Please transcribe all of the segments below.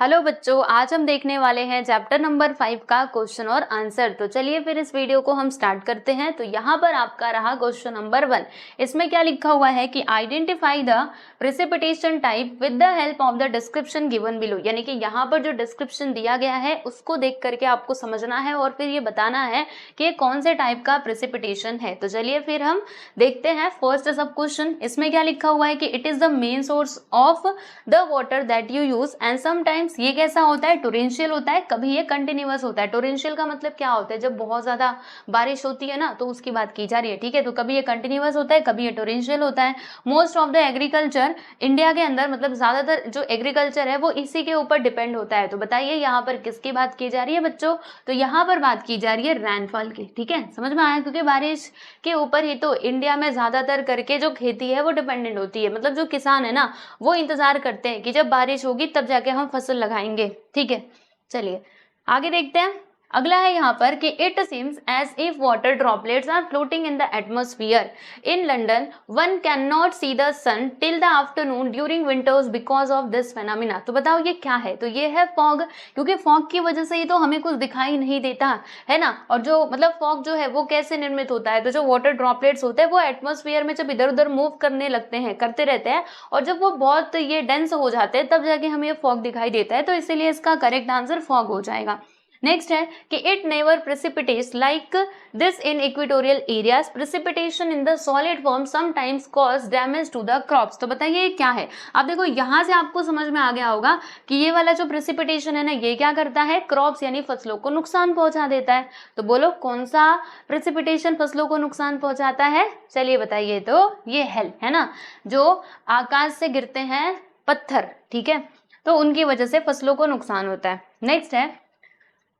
Hello बच्चों, आज हम देखने वाले हैं चैप्टर नंबर 5 का क्वेश्चन और आंसर। तो चलिए फिर इस वीडियो को हम स्टार्ट करते हैं। तो यहाँ पर आपका रहा क्वेश्चन नंबर 1। इसमें क्या लिखा हुआ है कि identify the precipitation type with the help of the description given below. यानी कि यहाँ पर जो डिस्क्रिप्शन दिया गया है उसको देख करके आपको समझना है और फिर ये बताना है कि ये कौन से टाइप का प्रेसिपिटेशन है। तो चलिए फिर हम देखते हैं फर्स्ट सब क्वेश्चन। इसमें क्या लिखा हुआ है कि it is the main source of the water that you use and sometimes ये कैसा होता है, टोरेंशियल होता है, कभी ये कंटिन्यूअस होता है। टोरेंशियल का मतलब क्या होता है, जब बहुत ज्यादा बारिश होती है ना तो उसकी बात की जा रही है, ठीक है। तो कभी ये कंटिन्यूअस होता है, कभी ये टोरेंशियल होता है। Most of the agriculture India के अंदर, मतलब ज्यादातर जो एग्रीकल्चर है वो इसी के ऊपर डिपेंड होता है। तो बताइए यहाँ पर किसकी बात की जा रही है बच्चों? तो यहाँ पर बात की जा रही है रेनफॉल की, ठीक है। समझ में आया? क्योंकि बारिश के ऊपर ही तो इंडिया में ज्यादातर करके जो खेती है वो डिपेंडेंट होती है। मतलब जो किसान है ना वो इंतजार करते हैं कि जब बारिश होगी तब जाके हम फसल लगाएंगे, ठीक है। चलिए आगे देखते हैं। अगला है यहाँ पर कि it seems as if water droplets are floating in the atmosphere in London one can not see the sun till the afternoon during winters because of this phenomena. तो बताओ ये क्या है? तो ये है फॉग, क्योंकि फॉग की वजह से ही तो हमें कुछ दिखाई नहीं देता है ना। और जो मतलब फॉग जो है वो कैसे निर्मित होता है? तो जो वाटर ड्रॉपलेट्स होते हैं वो एटमोस्फियर में जब इधर उधर मूव करने लगते हैं, करते रहते हैं, और जब वो बहुत ये डेंस हो जाते हैं तब जाके हमें ये फॉग दिखाई देता है। तो इसीलिए इसका करेक्ट आंसर फॉग हो जाएगा। नेक्स्ट है कि it never precipitates like this in equatorial areas. Precipitation in the solid form sometimes cause damage to the crops. तो बताइए ये क्या है? अब देखो यहाँ से आपको समझ में आ गया होगा कि ये वाला जो प्रेसिपिटेशन है ना ये क्या करता है, क्रॉप्स यानी फसलों को नुकसान पहुंचा देता है। तो बोलो कौन सा प्रेसिपिटेशन फसलों को नुकसान पहुंचाता है? चलिए बताइए। तो ये है ना, जो आकाश से गिरते हैं पत्थर, ठीक है, तो उनकी वजह से फसलों को नुकसान होता है। नेक्स्ट है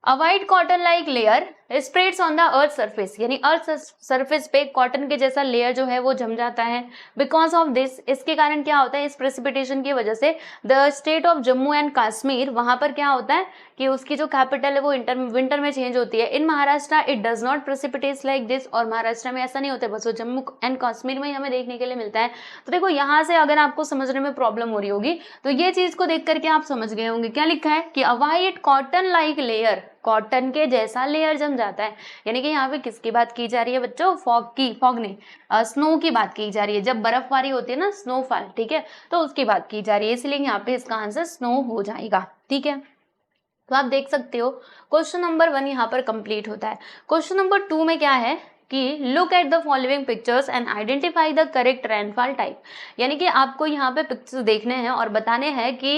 A white cotton like layer spreads on the earth surface, यानी अर्थ सरफेस पे कॉटन के जैसा लेयर जो है वो जम जाता है। बिकॉज ऑफ दिस, इसके कारण क्या होता है, इस प्रेसिपिटेशन की वजह से the state of Jammu and Kashmir, वहां पर क्या होता है कि उसकी जो कैपिटल है वो विंटर में चेंज होती है। In Maharashtra it does not precipitate like this, और महाराष्ट्र में ऐसा नहीं होता है, बस वो जम्मू एंड कश्मीर में ही हमें देखने के लिए मिलता है। तो देखो यहाँ से अगर आपको समझने में प्रॉब्लम हो रही होगी तो ये चीज को देख करके आप समझ गए होंगे। क्या लिखा है कि a white cotton like layer, cotton के जैसा लेयर जम जाता है। यानी कि यहाँ पे किसकी बात की जा रही है बच्चों? फॉग की, फॉग नहीं, स्नो की बात की जा रही है। जब बर्फबारी होती है ना, स्नोफॉल, ठीक है, तो उसकी बात की जा रही है, इसलिए यहाँ पे इसका आंसर स्नो हो जाएगा, ठीक है। तो आप देख सकते हो क्वेश्चन नंबर 1 यहाँ पर कंप्लीट होता है। क्वेश्चन नंबर 2 में क्या है कि look at the following pictures and identify the correct rainfall type. यानी कि आपको यहाँ पे पिक्चर्स देखने हैं और बताने हैं कि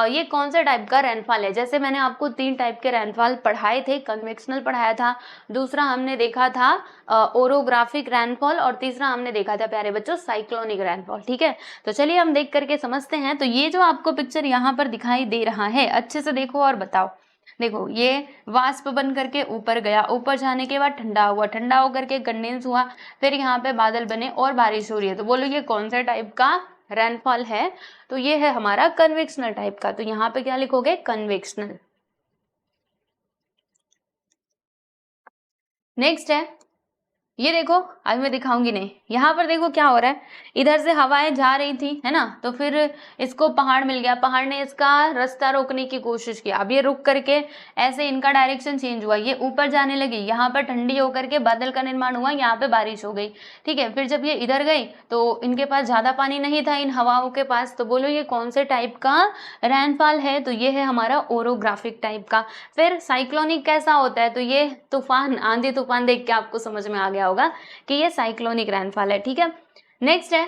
ये कौन से टाइप का रेनफॉल है। जैसे मैंने आपको 3 टाइप के रेनफॉल पढ़ाए थे, कन्वेक्शनल पढ़ाया था, दूसरा हमने देखा था ओरोग्राफिक रेनफॉल, और तीसरा हमने देखा था प्यारे बच्चों साइक्लोनिक रेनफॉल, ठीक है। तो चलिए हम देख करके समझते हैं। तो ये जो आपको पिक्चर यहाँ पर दिखाई दे रहा है, अच्छे से देखो और बताओ। देखो ये वाष्प बन करके ऊपर गया, ऊपर जाने के बाद ठंडा हुआ, ठंडा होकर के कंडेंस हुआ, फिर यहाँ पे बादल बने और बारिश हो रही है। तो बोलो ये कौन सा टाइप का रेनफॉल है? तो ये है हमारा कन्वेक्शनल टाइप का। तो यहाँ पे क्या लिखोगे? कन्वेक्शनल। नेक्स्ट है, ये देखो, आज मैं दिखाऊंगी नहीं, यहाँ पर देखो क्या हो रहा है, इधर से हवाएं जा रही थी है ना, तो फिर इसको पहाड़ मिल गया, पहाड़ ने इसका रास्ता रोकने की कोशिश की। अब ये रुक करके ऐसे इनका डायरेक्शन चेंज हुआ, ये ऊपर जाने लगी, यहाँ पर ठंडी होकर के बादल का निर्माण हुआ, यहाँ पे बारिश हो गई, ठीक है। फिर जब ये इधर गई तो इनके पास ज्यादा पानी नहीं था इन हवाओं के पास। तो बोलो ये कौन से टाइप का रेनफॉल है? तो ये है हमारा ओरोग्राफिक टाइप का। फिर साइक्लोनिक कैसा होता है? तो ये तूफान, आंधी तूफान देख के आपको समझ में आ गया होगा कि ये साइक्लोनिक रेनफॉल है, ठीक है। नेक्स्ट है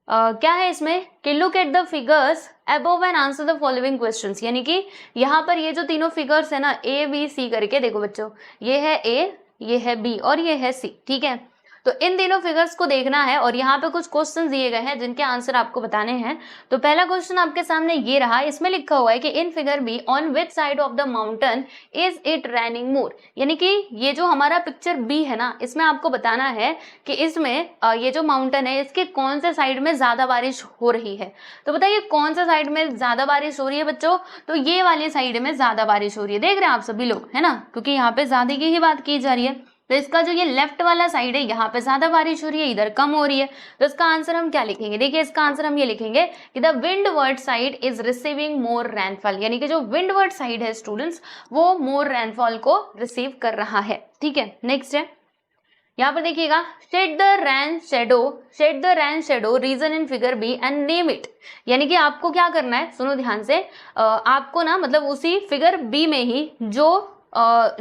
क्या है इसमें कि look at the figures above and answer the following questions. यानी कि यहाँ पर ये जो तीनों फिगर्स है ना ए बी सी करके, देखो बच्चों ये है ए, ये है बी और ये है सी, ठीक है। तो इन तीनों फिगर्स को देखना है और यहाँ पे कुछ क्वेश्चन दिए गए हैं जिनके आंसर आपको बताने हैं। तो पहला क्वेश्चन आपके सामने ये रहा, इसमें लिखा हुआ है कि in figure B on which side of the mountain is it raining more. यानी कि ये जो हमारा पिक्चर बी है ना, इसमें आपको बताना है कि इसमें ये जो माउंटेन है इसके कौन से साइड में ज्यादा बारिश हो रही है। तो बताइए कौन सा साइड में ज्यादा बारिश हो रही है बच्चों? तो ये वाली साइड में ज्यादा बारिश हो रही है, देख रहे हैं आप सभी लोग है ना, क्योंकि यहाँ पे ज्यादा की ही बात की जा रही है। तो इसका जो ये लेफ्ट वाला साइड है यहाँ पे ज्यादा बारिश हो रही है, इधर कम हो रही है, तो इसका आंसर हम क्या लिखेंगे? देखिए इसका आंसर हम ये लिखेंगे कि the windward side is receiving more rainfall, यानी कि जो विंडवर्ड साइड है स्टूडेंट्स वो मोर रेनफॉल को रिसीव कर रहा है। ठीक है, नेक्स्ट है यहाँ पर देखिएगा, shade the rain shadow region in figure B and name it, यानी कि आपको क्या करना है, सुनो ध्यान से, आपको ना मतलब उसी फिगर बी में ही जो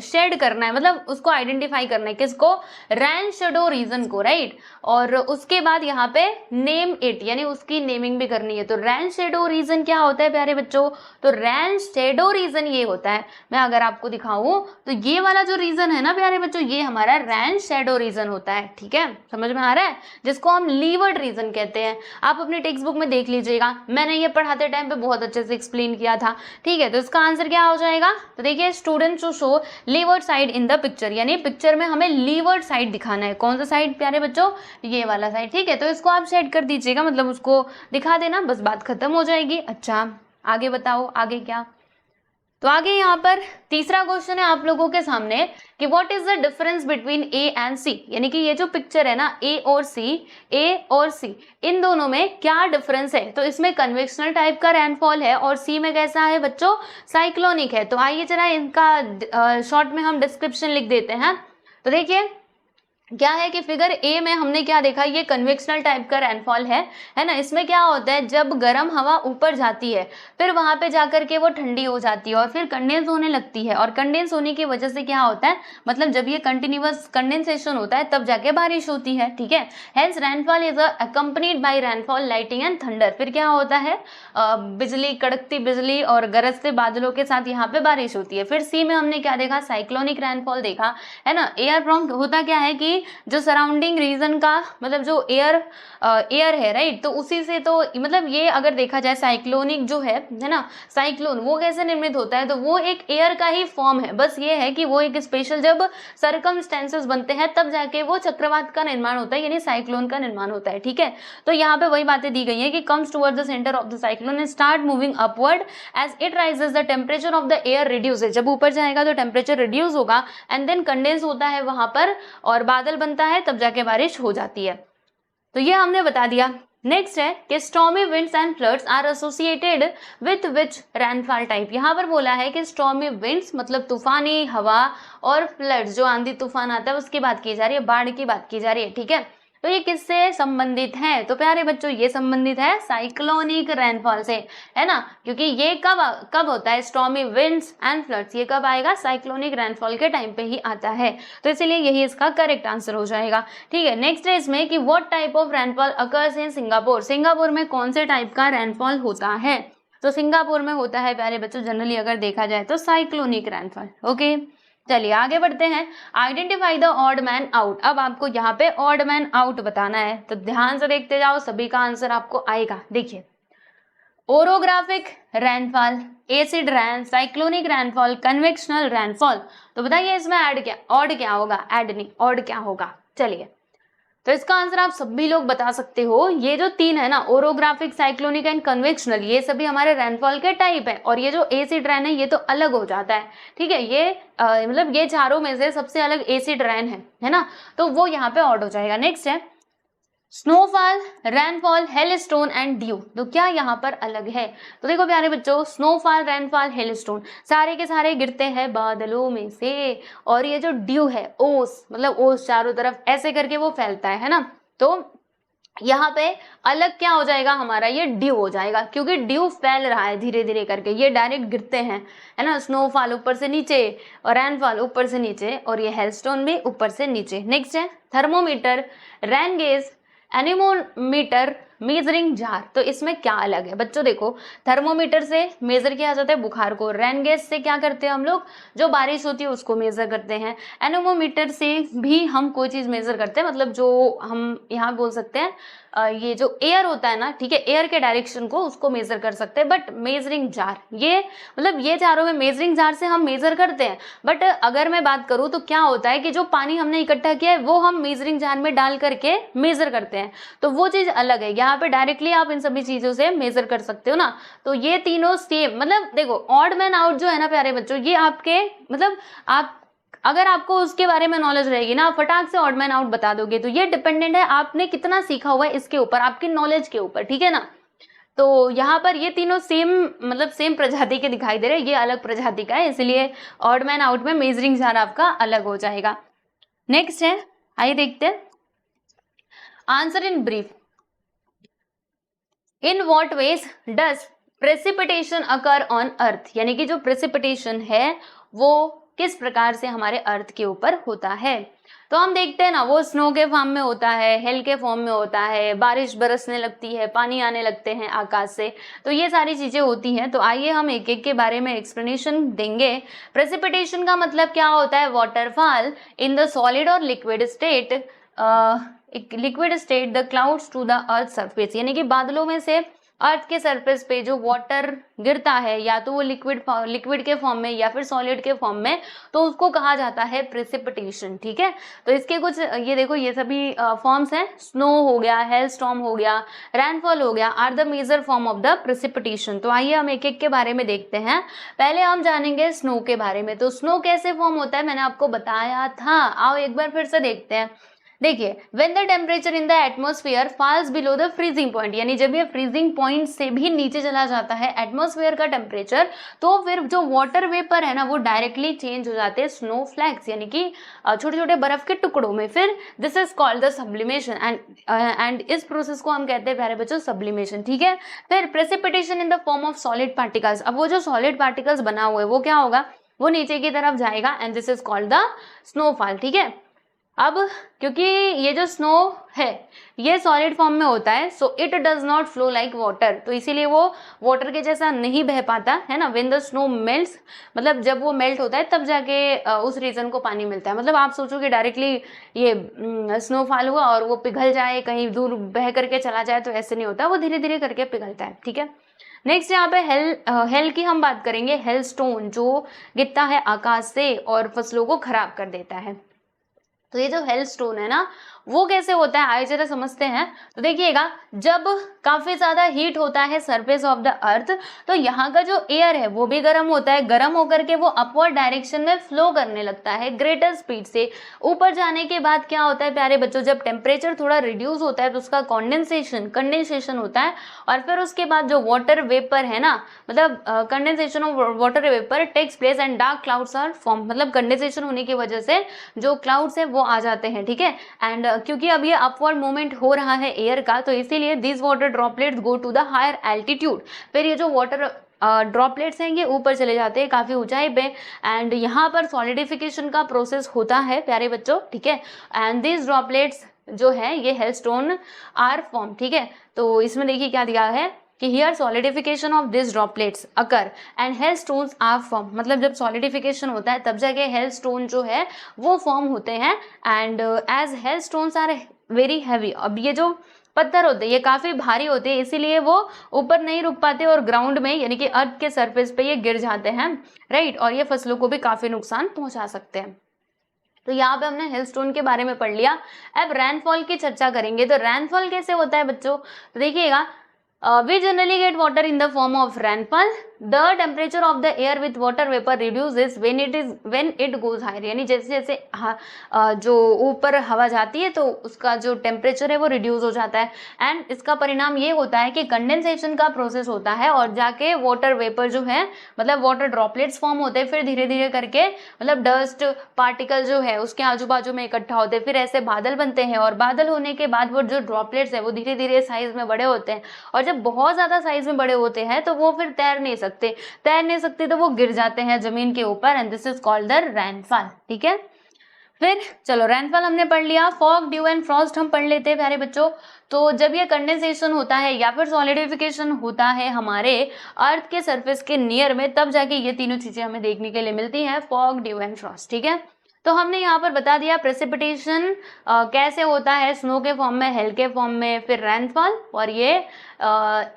शेड करना है, मतलब उसको आइडेंटिफाई करना है, किसको? रैन शेडो रीजन को, राइट। और उसके बाद यहाँ पे नेम इट, यानी उसकी नेमिंग भी करनी है। तो रैन शेडो रीजन क्या होता है प्यारे बच्चों? तो रैन शेडो रीजन ये होता है, मैं अगर आपको दिखाऊं तो ये वाला जो रीजन है ना प्यारे बच्चों, ये हमारा रैन शेडो रीजन होता है। ठीक है, समझ में आ रहा है? जिसको हम लीवर्ड रीजन कहते हैं। आप अपनी टेक्स्ट बुक में देख लीजिएगा, मैंने ये पढ़ाते टाइम पे बहुत अच्छे से एक्सप्लेन किया था। ठीक है, तो इसका आंसर क्या हो जाएगा? तो देखिए students show levered side in the picture, यानी पिक्चर में हमें लीवर्ड साइड दिखाना है। कौन सा साइड प्यारे बच्चों? ये वाला साइड। ठीक है, तो इसको आप सेट कर दीजिएगा, मतलब उसको दिखा देना, बस बात खत्म हो जाएगी। अच्छा आगे बताओ, आगे क्या? तो आगे यहाँ पर तीसरा क्वेश्चन है आप लोगों के सामने कि what is the difference between A and C, यानी कि ये जो पिक्चर है ना ए और सी, इन दोनों में क्या डिफरेंस है? तो इसमें कन्वेक्शनल टाइप का रेनफॉल है और सी में कैसा है बच्चों? साइक्लोनिक है। तो आइए जरा इनका शॉर्ट में हम डिस्क्रिप्शन लिख देते हैं। तो देखिए क्या है कि फिगर ए में हमने क्या देखा, ये कन्वेक्शनल टाइप का रेनफॉल है ना। इसमें क्या होता है, जब गर्म हवा ऊपर जाती है फिर वहां पे जाकर के वो ठंडी हो जाती है और फिर कंडेंस होने लगती है, और कंडेंस होने की वजह से क्या होता है, मतलब जब ये कंटिन्यूअस कंडेंसेशन होता है तब जाके बारिश होती है। ठीक है, hence rainfall is accompanied by rainfall, lighting and thunder. फिर क्या होता है, बिजली, कड़कती बिजली और गरजते बादलों के साथ यहाँ पे बारिश होती है। फिर सी में हमने क्या देखा, साइक्लोनिक रेनफॉल देखा, है ना। एयर फ्रॉम होता क्या है कि जो सराउंडिंग रीजन का मतलब जो एयर है, राइट, तो उसी से, तो मतलब ये अगर देखा जाए साइक्लोनिक जो है ना, साइक्लोन वो कैसे निर्मित होता है, तो वो एक एयर का ही फॉर्म है। बस ये है कि वो एक स्पेशल जब सर्कमस्टेंसेस बनते हैं तब जाके वो चक्रवात का निर्माण होता है, यानी साइक्लोन का निर्माण होता है। ठीक है, तो यहाँ पे वही बातें दी गई है कि comes towards the centre of the cyclone and start moving upward as it rises, the temperature of the air reduces, जब ऊपर जाएगा तो टेम्परेचर रिड्यूस होगा एंड देन कंडेंस होता है वहां पर और बादल बनता है, तब जाके बारिश हो जाती है। तो ये हमने बता दिया। नेक्स्ट है कि stormy winds and floods are associated with which rainfall type. यहाँ पर बोला है कि स्टॉर्मी विंड्स मतलब तूफानी हवा और फ्लड्स जो आंधी तूफान आता है उसकी बात की जा रही है, बाढ़ की बात की जा रही है। ठीक है, तो ये किससे संबंधित है? तो प्यारे बच्चों ये संबंधित है साइक्लोनिक रेनफॉल से, है ना, क्योंकि ये कब होता है, स्टॉर्मी विंड्स एंड फ्लड्स, ये कब आएगा? साइक्लोनिक रेनफॉल के टाइम पे ही आता है। तो इसलिए यही इसका करेक्ट आंसर हो जाएगा। ठीक है, नेक्स्ट है इसमें कि what type of rainfall occurs in Singapore, Singapore में कौन से टाइप का रेनफॉल होता है? तो सिंगापुर में होता है प्यारे बच्चों जनरली अगर देखा जाए तो साइक्लोनिक रेनफॉल। ओके, चलिए आगे बढ़ते हैं। Identify the odd man out. अब आपको यहाँ पे ऑड मैन आउट बताना है, तो ध्यान से देखते जाओ, सभी का आंसर आपको आएगा। देखिए, ओरोग्राफिक रेनफॉल, एसिड रैन, साइक्लोनिक रेनफॉल, कन्वेक्शनल रेनफॉल। तो बताइए इसमें ऐड क्या, ऑड क्या होगा? ऐड नहीं, ऑड क्या होगा? चलिए, तो इसका आंसर आप सभी लोग बता सकते हो। ये जो तीन है ना, ओरोग्राफिक, साइक्लोनिक एंड कन्वेक्शनल, ये सभी हमारे रेनफॉल के टाइप है, और ये जो एसिड रेन है ये तो अलग हो जाता है। ठीक है, ये मतलब ये चारों में से सबसे अलग एसिड रेन है ना, तो वो यहाँ पे ऑड हो जाएगा। नेक्स्ट है snowfall, rainfall, hailstone and due. तो क्या यहाँ पर अलग है? तो देखो प्यारे बच्चों, स्नोफॉल, रेनफॉल, हेलस्टोन सारे के सारे गिरते हैं बादलों में से, और ये जो ड्यू है, ओस, मतलब ओस चारों तरफ ऐसे करके वो फैलता है ना, तो यहाँ पे अलग क्या हो जाएगा हमारा, ये ड्यू हो जाएगा, क्योंकि ड्यू फैल रहा है धीरे धीरे करके, ये डायरेक्ट गिरते हैं, है ना। स्नोफॉल ऊपर से नीचे और रेनफॉल ऊपर से नीचे, और ये हेलस्टोन भी ऊपर से नीचे। नेक्स्ट है thermometer, rain gauge, anemometer, measuring jar. तो इसमें क्या अलग है बच्चों? देखो, थर्मोमीटर से मेजर किया जाता है बुखार को, रेन गेज से क्या करते हैं हम लोग, जो बारिश होती है उसको मेजर करते हैं, एनीमोमीटर से भी हम कोई चीज मेजर करते हैं, मतलब जो हम यहाँ बोल सकते हैं ये जो एयर होता है ना, ठीक है, एयर के डायरेक्शन को उसको मेजर कर सकते हैं। बट मेजरिंग जार, ये मतलब ये चारों में मेजरिंग जार से हम मेजर करते हैं, बट अगर मैं बात करूँ तो क्या होता है कि जो पानी हमने इकट्ठा किया है वो हम मेजरिंग जार में डाल करके मेजर करते हैं, तो वो चीज अलग है। यहाँ पे डायरेक्टली आप इन सभी चीजों से मेजर कर सकते हो ना, तो ये तीनों सेम, मतलब देखो ऑड मैन आउट जो है ना प्यारे बच्चों, ये आपके मतलब अगर आपको उसके बारे में नॉलेज रहेगी ना, आप फटाक से ऑड मैन आउट बता दोगे। तो ये डिपेंडेंट है आपने कितना सीखा हुआ है इसके ऊपर, आपकी नॉलेज के ऊपर, ठीक है ना। तो यहाँ पर ये तीनों सेम मतलब सेम प्रजाति के दिखाई दे रहे हैं, ये अलग प्रजाति का है, इसलिए ऑड मैन आउट में मेजरिंग जार आपका अलग हो जाएगा। नेक्स्ट है, आइए देखते हैं answer in brief. In what ways does precipitation occur on earth, यानी कि जो प्रेसिपिटेशन है वो किस प्रकार से हमारे अर्थ के ऊपर होता है। तो हम देखते हैं ना, वो स्नो के फॉर्म में होता है, हेल के फॉर्म में होता है, बारिश बरसने लगती है, पानी आने लगते हैं आकाश से, तो ये सारी चीजें होती हैं। तो आइए हम एक एक के बारे में एक्सप्लेनेशन देंगे। प्रेसिपिटेशन का मतलब क्या होता है, वाटरफॉल इन द सॉलिड और liquid state, liquid state the clouds to the earth surface, यानी कि बादलों में से अर्थ के सरफेस पे जो वाटर गिरता है, या तो वो लिक्विड के फॉर्म में या फिर सॉलिड के फॉर्म में, तो उसको कहा जाता है प्रेसिपिटेशन, ठीक है। तो इसके कुछ ये देखो, ये सभी फॉर्म्स हैं, स्नो हो गया, हेल स्टॉर्म हो गया, रेनफॉल हो गया, are the major form of the precipitation. तो आइए हम एक एक के बारे में देखते हैं। पहले हम जानेंगे स्नो के बारे में। तो स्नो कैसे फॉर्म होता है मैंने आपको बताया था, आओ एक बार फिर से देखते हैं। देखिए, when the temperature in the atmosphere falls below the freezing point, यानी जब ये फ्रीजिंग पॉइंट से भी नीचे चला जाता है एटमॉस्फेयर का टेम्परेचर, तो फिर जो वाटर वेपर है ना वो डायरेक्टली चेंज हो जाते हैं स्नो फ्लैक्स, यानी कि छोटे छोटे बर्फ के टुकड़ों में। फिर this is called the sublimation and इस प्रोसेस को हम कहते हैं प्यारे बच्चों सब्लिमेशन, ठीक है। फिर precipitation in the form of solid particles, अब वो जो सॉलिड पार्टिकल्स बना हुआ है वो क्या होगा, वो नीचे की तरफ जाएगा and this is called the snowfall, ठीक है। अब क्योंकि ये जो स्नो है ये सॉलिड फॉर्म में होता है, so it does not flow like water, तो इसीलिए वो वाटर के जैसा नहीं बह पाता है ना। व्हेन द स्नो मेल्ट्स, मतलब जब वो मेल्ट होता है तब जाके उस रीजन को पानी मिलता है। मतलब आप सोचो कि डायरेक्टली ये स्नोफॉल हुआ और वो पिघल जाए, कहीं दूर बह करके चला जाए, तो ऐसे नहीं होता, वो धीरे धीरे करके पिघलता है, ठीक है। नेक्स्ट यहाँ पे हेल की हम बात करेंगे। हेल स्टोन जो गिरता है आकाश से और फसलों को खराब कर देता है। तो ये जो हेल स्टोन है ना वो कैसे होता है, आइए जरा समझते हैं। तो देखिएगा, जब काफी ज्यादा हीट होता है सरफेस ऑफ द अर्थ, तो यहाँ का जो एयर है वो भी गर्म होता है, गर्म होकर के वो अपवर्ड डायरेक्शन में फ्लो करने लगता है ग्रेटर स्पीड से। ऊपर जाने के बाद क्या होता है प्यारे बच्चों, जब टेम्परेचर थोड़ा रिड्यूस होता है तो उसका कंडेंसेशन होता है, और फिर उसके बाद जो वाटर वेपर है ना, मतलब condensation of water vapour takes place and dark clouds are form, मतलब कंडेंसेशन होने की वजह से जो क्लाउड्स है वो आ जाते हैं, ठीक है। एंड क्योंकि अब ये अपवर्ड मूवमेंट हो रहा है एयर का, तो इसीलिए this water droplets go to the higher altitude. फिर ये जो वाटर ड्रॉपलेट्स हैं ये ऊपर चले जाते हैं काफी ऊंचाई पे, एंड यहाँ पर सॉलिडिफिकेशन का प्रोसेस होता है प्यारे बच्चों, ठीक है। एंड दिस ड्रॉपलेट्स जो है ये हेलस्टोन आर फॉर्म, ठीक है। तो इसमें देखिए क्या दिया है कि here solidification of this droplets occur and hail stones are form, मतलब जब सॉलिडिफिकेशन होता है तब जाके हेल स्टोन जो है वो फॉर्म होते हैं। And as hail stones are very heavy, अब ये जो पत्थर होते हैं ये काफी भारी होते हैं, इसीलिए वो ऊपर नहीं रुक पाते और ग्राउंड में यानी कि अर्थ के सरफेस पे ये गिर जाते हैं, राइट, और ये फसलों को भी काफी नुकसान पहुंचा सकते हैं। तो यहाँ पे हमने हेलस्टोन के बारे में पढ़ लिया। अब रेनफॉल की चर्चा करेंगे। तो रेनफॉल कैसे होता है बच्चों, तो देखिएगा, we generally get water in the form of rainfall. The temperature of the air with water vapor reduces when it goes higher, यानी जैसे जैसे जो ऊपर हवा जाती है तो उसका जो टेम्परेचर है वो रिड्यूस हो जाता है। एंड इसका परिणाम ये होता है कि कंडेंसेशन का प्रोसेस होता है और जाके वाटर वेपर जो है मतलब वाटर ड्रॉपलेट्स फॉर्म होते हैं, फिर धीरे धीरे करके मतलब डस्ट पार्टिकल जो है उसके आजू बाजू में इकट्ठा होते हैं, फिर ऐसे बादल बनते हैं, और बादल होने के बाद वो जो ड्रॉपलेट्स है वो धीरे धीरे साइज में बड़े होते हैं, और जब बहुत ज्यादा साइज में बड़े होते हैं तो वो फिर तैर नहीं सकते तो वो गिर जाते हैं जमीन के ऊपर, and this is called the rainfall, ठीक है। फिर चलो रेनफॉल हमने पढ़ लिया। फॉग, ड्यू एंड फ्रॉस्ट हम पढ़ लेते हैं प्यारे बच्चों। तो जब ये कंडेंसेशन होता है या फिर सॉलिडिफिकेशन होता है हमारे अर्थ के सरफेस के नियर में, तब जाके ये तीनों चीजें हमें देखने के लिए मिलती हैं, फॉग, ड्यू एंड फ्रॉस्ट, ठीक है। तो हमने यहाँ पर बता दिया प्रेसिपिटेशन कैसे होता है, स्नो के फॉर्म में, हेल के फॉर्म में, फिर रेनफॉल, और ये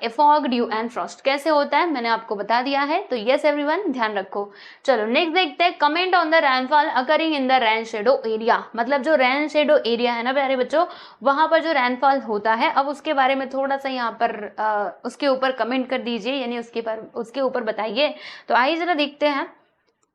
फॉग, ड्यू एंड फ्रॉस्ट कैसे होता है मैंने आपको बता दिया है। तो यस एवरीवन, ध्यान रखो। चलो नेक्स्ट देखते हैं, comment on the rainfall occurring in the rain shadow area. मतलब जो रेन शेडो एरिया है ना प्यारे बच्चों, वहां पर जो रेनफॉल होता है, अब उसके बारे में थोड़ा सा यहाँ पर उसके ऊपर कमेंट कर दीजिए, यानी उसके ऊपर बताइए। तो आइए जरा देखते हैं।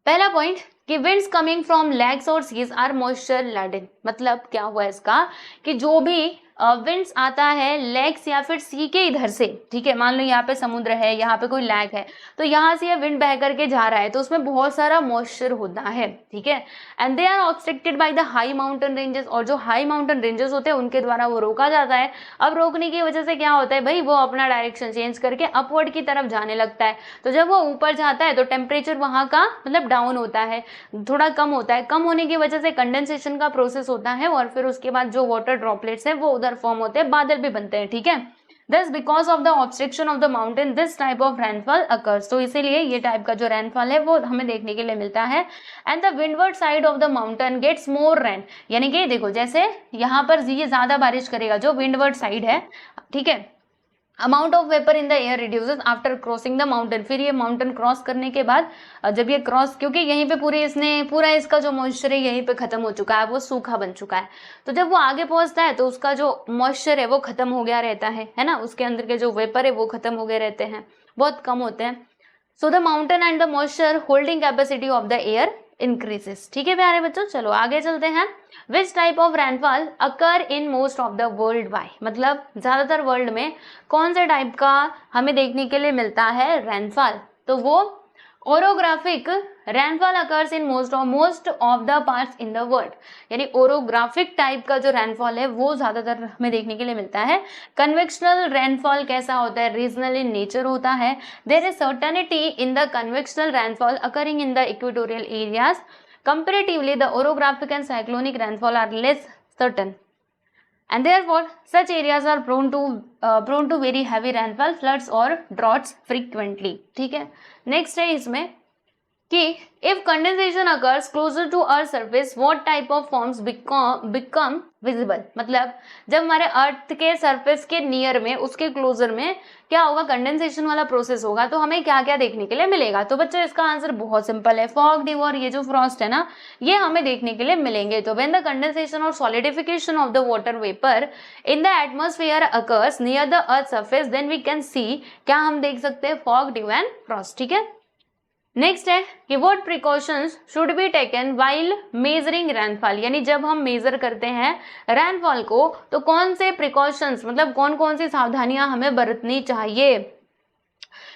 पहला पॉइंट कि विंड्स कमिंग फ्रॉम लेक्स और सीज आर मॉइस्चर लैडेन, मतलब क्या हुआ इसका कि जो भी विंड्स आता है लेक्स या फिर सी के इधर से, ठीक है, मान लो यहाँ पे समुद्र है, यहाँ पे कोई लेक है, तो यहाँ से ये विंड बह करके जा रहा है तो उसमें बहुत सारा मॉइस्चर होता है, ठीक है, and they are obstructed by the high mountain ranges, और जो हाई माउंटेन रेंजेस होते हैं उनके द्वारा वो रोका जाता है। अब रोकने की वजह से क्या होता है भाई, वो अपना डायरेक्शन चेंज करके अपवर्ड की तरफ जाने लगता है, तो जब वो ऊपर जाता है तो टेम्परेचर वहाँ का मतलब डाउन होता है, थोड़ा कम होता है, कम होने की वजह से कंडेंसेशन का प्रोसेस होता है और फिर उसके बाद जो वाटर ड्रॉपलेट्स है वो उधर फॉर्म होते हैं, बादल भी बनते हैं, ठीक है। Thus because of the obstruction of the mountain this type of rainfall occurs, तो इसीलिए ये टाइप का जो रेनफॉल है वो हमें देखने के लिए मिलता है। And the windward side of the mountain gets more rain, यानी कि देखो जैसे यहाँ पर ये ज्यादा बारिश करेगा जो विंडवर्ड साइड है, ठीक है, amount of vapour in the air reduces after crossing the mountain, फिर ये माउंटेन क्रॉस करने के बाद जब ये क्रॉस, क्योंकि यहीं पे पूरा इसका जो मॉइस्चर है यहीं पे खत्म हो चुका है, वो सूखा बन चुका है, तो जब वो आगे पहुंचता है तो उसका जो मॉइस्चर है वो खत्म हो गया रहता है ना, उसके अंदर के जो वेपर है वो खत्म हो गए रहते हैं, बहुत कम होते हैं। So the mountain and the moisture holding capacity of the air increases, ठीक है प्यारे बच्चों। चलो आगे चलते हैं। Which type of rainfall occur in most of the world why, मतलब ज्यादातर वर्ल्ड में कौन से टाइप का हमें देखने के लिए मिलता है रेनफॉल, तो वो orographic rainfall occurs in most of the parts in the world, यानी ओरोग्राफिक टाइप का जो रेनफॉल है वो ज्यादातर हमें देखने के लिए मिलता है। कन्वेक्शनल रेनफॉल कैसा होता है, रीजनल इन नेचर होता है। There is certainty in the convectional rainfall occurring in the equatorial areas, comparatively the orographic and cyclonic rainfall are less certain and therefore such areas are prone to very heavy rainfall, floods or droughts frequently, ठीक है। Next है इसमें कि if condensation occurs closer to earth surface what type of forms become visible, मतलब जब हमारे अर्थ के surface के नियर में, उसके क्लोजर में क्या होगा, कंडेंसेशन वाला प्रोसेस होगा, तो हमें क्या क्या देखने के लिए मिलेगा, तो बच्चों इसका आंसर बहुत सिंपल है, फॉग, डिव और ये जो फ्रॉस्ट है ना ये हमें देखने के लिए मिलेंगे। तो व्हेन द कंडेंसेशन और solidification of the water vapour in the atmosphere occurs near the earth surface then we can see, क्या हम देख सकते हैं, फॉग, डिव एंड फ्रॉस्ट, ठीक है। नेक्स्ट है कि what precautions should be taken while measuring rainfall, यानी जब हम मेजर करते हैं रेनफॉल को तो कौन से प्रिकॉशंस, मतलब कौन कौन सी सावधानियां हमें बरतनी चाहिए।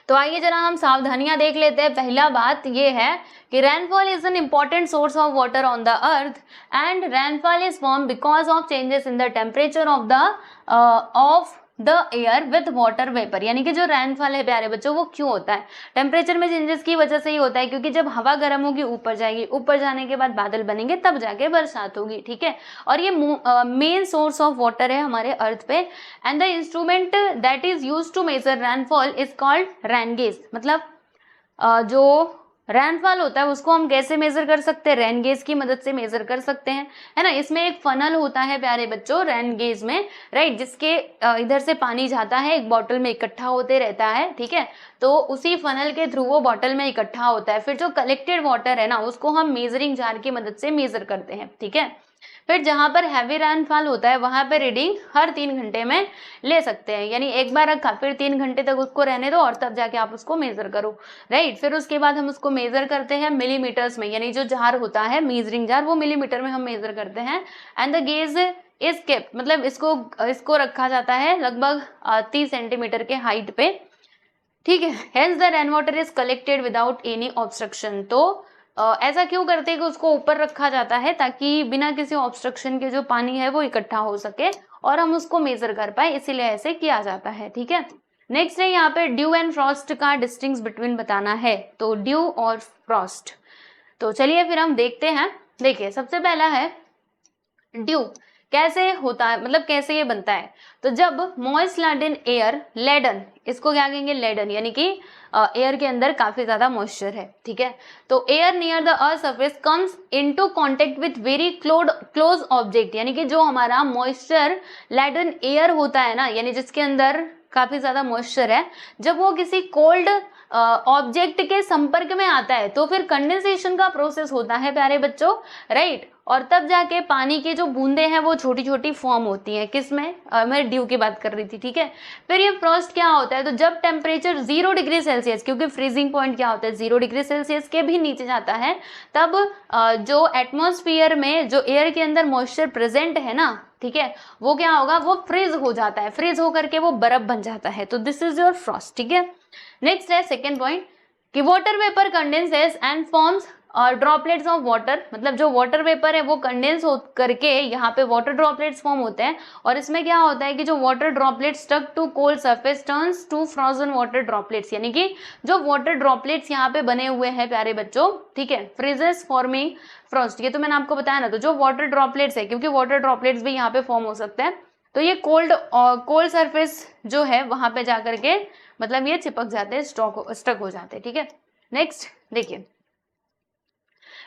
तो आइए जरा हम सावधानियां देख लेते हैं। पहला बात ये है कि rainfall is an important source of water on the earth and rainfall is form because of changes in the temperature of the air with water vapour, यानी कि जो रेनफॉल है प्यारे बच्चों वो क्यों होता है, टेम्परेचर में चेंजेस की वजह से ही होता है, क्योंकि जब हवा गर्म होगी ऊपर जाएगी, ऊपर जाने के बाद बादल बनेंगे तब जाके बरसात होगी, ठीक है। और ये मेन सोर्स ऑफ वाटर है हमारे अर्थ पे। And the instrument that is used to measure rainfall is called rain gauge, मतलब जो रेनफॉल होता है उसको हम कैसे मेजर कर सकते हैं, रेन गेज की मदद से मेजर कर सकते हैं, है ना। इसमें एक फनल होता है प्यारे बच्चों रेन गेज में, राइट, जिसके इधर से पानी जाता है, एक बॉटल में इकट्ठा होते रहता है, ठीक है, तो उसी फनल के थ्रू वो बॉटल में इकट्ठा होता है, फिर जो कलेक्टेड वाटर है ना उसको हम मेजरिंग जार की मदद से मेजर करते हैं, ठीक है। फिर जहां पर हैवी रेनफॉल होता है वहां पर रीडिंग हर 3 घंटे में ले सकते हैं, यानी एक बार रखा फिर 3 घंटे तक उसको रहने दो और तब जाके आप उसको मेजर करो, राइट। फिर उसके बाद हम उसको मेजर करते हैं मिलीमीटर्स में, यानी जो जार होता है मेजरिंग जार वो मिलीमीटर में हम मेजर करते हैं। And the gauge is kept, मतलब इसको रखा जाता है लगभग 30 सेंटीमीटर के हाइट पे, ठीक है। Hence the rain water is collected without any obstruction, तो ऐसा क्यों करते हैं कि उसको ऊपर रखा जाता है ताकि बिना किसी ऑब्स्ट्रक्शन के जो पानी है वो इकट्ठा हो सके और हम उसको मेजर कर पाए, इसीलिए ऐसे किया जाता है, ठीक है। नेक्स्ट है यहाँ पे ड्यू एंड फ्रॉस्ट का डिस्टिंक्स बिटवीन बताना है, तो ड्यू और फ्रॉस्ट, तो चलिए फिर हम देखते हैं। देखिए सबसे पहला है ड्यू, कैसे होता है, मतलब कैसे ये बनता है, तो जब मॉइस्ट लैंडेड एयर, लेडन, इसको क्या कहेंगे, लेडन, यानी कि एयर के अंदर काफी ज्यादा मॉइस्चर है, ठीक है, तो air near the earth surface comes into contact with very close object, यानी कि जो हमारा मॉइस्चर लैडन एयर होता है ना, यानी जिसके अंदर काफी ज्यादा मॉइस्चर है, जब वो किसी कोल्ड ऑब्जेक्ट के संपर्क में आता है तो फिर कंडेंसेशन का प्रोसेस होता है प्यारे बच्चों, राइट। और तब जाके पानी की जो बूंदे हैं वो छोटी छोटी फॉर्म होती हैं। किसमें? मैं ड्यू की बात कर रही थी, ठीक है। फिर ये फ्रॉस्ट क्या होता है? तो जब टेम्परेचर 0 डिग्री सेल्सियस, क्योंकि फ्रीजिंग पॉइंट क्या होता है 0 डिग्री सेल्सियस के भी नीचे जाता है, तब जो एटमॉस्फेयर में जो एयर के अंदर मॉइस्चर प्रेजेंट है ना, ठीक है, वो क्या होगा, वो फ्रीज हो जाता है, फ्रीज होकर के वो बर्फ बन जाता है। तो दिस इज योर फ्रॉस्ट, ठीक है। नेक्स्ट है सेकेंड पॉइंट कि water vapour condenses and forms और ड्रॉपलेट्स ऑफ वाटर, मतलब जो वाटर वेपर है वो कंडेंस हो करके यहाँ पे वाटर ड्रॉपलेट्स फॉर्म होते हैं। और इसमें क्या होता है कि जो water droplets stuck to cold surface turns to frozen water droplets, यानी कि जो वाटर ड्रॉपलेट्स यहाँ पे बने हुए हैं प्यारे बच्चों, ठीक है, फ्रीजेस फॉर्मिंग फ्रॉस्ट। ये तो मैंने आपको बताया ना। तो जो वाटर ड्रॉपलेट्स है, क्योंकि वाटर ड्रॉपलेट्स भी यहाँ पे फॉर्म हो सकते हैं, तो ये कोल्ड सरफेस जो है वहां पे जाकर के मतलब ये चिपक जाते हैं, स्टक हो जाते हैं, ठीक है। नेक्स्ट देखिए,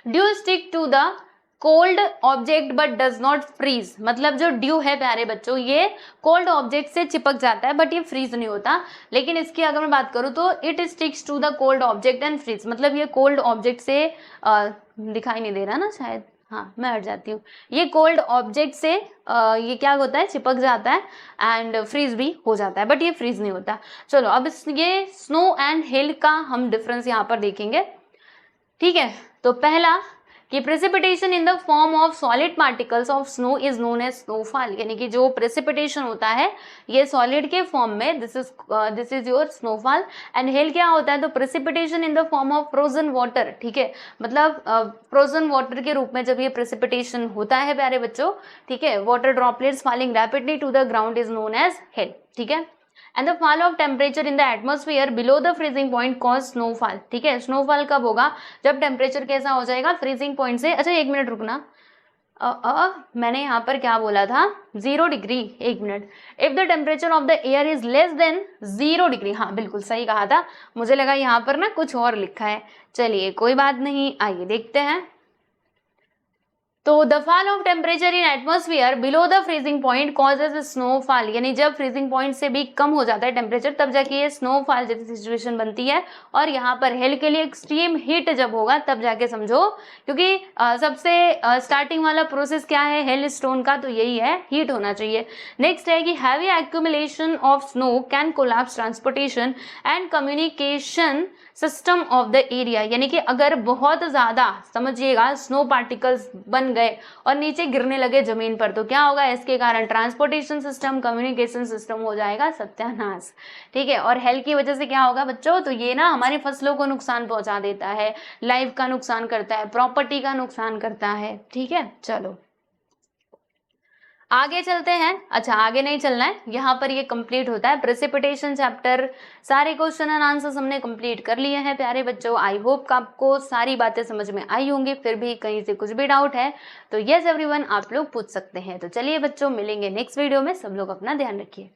dew stick to the cold object but does not freeze, मतलब जो ड्यू है प्यारे बच्चों ये कोल्ड ऑब्जेक्ट से चिपक जाता है बट ये फ्रीज नहीं होता। लेकिन इसकी अगर मैं बात करूं तो it sticks to the cold object and freeze, मतलब ये कोल्ड ऑब्जेक्ट से दिखाई नहीं दे रहा ना शायद, हाँ मैं हट जाती हूँ। ये कोल्ड ऑब्जेक्ट से ये क्या होता है, चिपक जाता है एंड फ्रीज भी हो जाता है, बट ये फ्रीज नहीं होता। चलो अब ये स्नो एंड हिल का हम डिफरेंस यहाँ पर देखेंगे, ठीक है। तो पहला कि precipitation in the form of solid particles of snow is known as snowfall, यानी कि जो प्रेसिपिटेशन होता है ये सॉलिड के फॉर्म में, this is your snowfall. And hell क्या होता है? तो precipitation in the form of frozen water, ठीक है, मतलब फ्रोजन वाटर के रूप में जब ये प्रेसिपिटेशन होता है प्यारे बच्चों, ठीक है, water droplets falling rapidly to the ground is known as hail, ठीक है। And the fall of temperature in the atmosphere below the freezing point cause snowfall, ठीक है। स्नोफॉल कब होगा? जब टेम्परेचर कैसा हो जाएगा? फ्रीजिंग पॉइंट से, अच्छा एक मिनट रुकना, मैंने यहाँ पर क्या बोला था? 0 डिग्री, एक minute. If the temperature of the air is less than 0 degree, हाँ बिल्कुल सही कहा था, मुझे लगा यहाँ पर ना कुछ और लिखा है। चलिए कोई बात नहीं, आइए देखते हैं। तो the fall of temperature in atmosphere below the freezing point causes snowfall, यानी जब फ्रीजिंग पॉइंट से भी कम हो जाता है टेम्परेचर तब जाके ये स्नोफॉल जैसी सिचुएशन बनती है। और यहाँ पर हेल के लिए एक्सट्रीम हीट जब होगा तब जाके समझो, क्योंकि सबसे स्टार्टिंग वाला प्रोसेस क्या है हेल स्टोन का? तो यही है, हीट होना चाहिए। नेक्स्ट है कि heavy accumulation of snow can collapse transportation and communication system of the area, यानी कि अगर बहुत ज्यादा समझिएगा स्नो पार्टिकल्स बन गए और नीचे गिरने लगे जमीन पर तो क्या होगा? इसके कारण ट्रांसपोर्टेशन सिस्टम, कम्युनिकेशन सिस्टम हो जाएगा सत्यानाश, ठीक है। और हेल की वजह से क्या होगा बच्चों? तो ये ना हमारी फसलों को नुकसान पहुंचा देता है, लाइफ का नुकसान करता है, प्रॉपर्टी का नुकसान करता है, ठीक है। चलो आगे चलते हैं। अच्छा आगे नहीं चलना है, यहाँ पर ये कंप्लीट होता है प्रेसिपिटेशन चैप्टर। सारे क्वेश्चन एंड आंसर्स हमने कंप्लीट कर लिए हैं प्यारे बच्चों। आई होप आपको सारी बातें समझ में आई होंगी। फिर भी कहीं से कुछ भी डाउट है तो यस एवरीवन आप लोग पूछ सकते हैं। तो चलिए बच्चों मिलेंगे नेक्स्ट वीडियो में, सब लोग अपना ध्यान रखिए।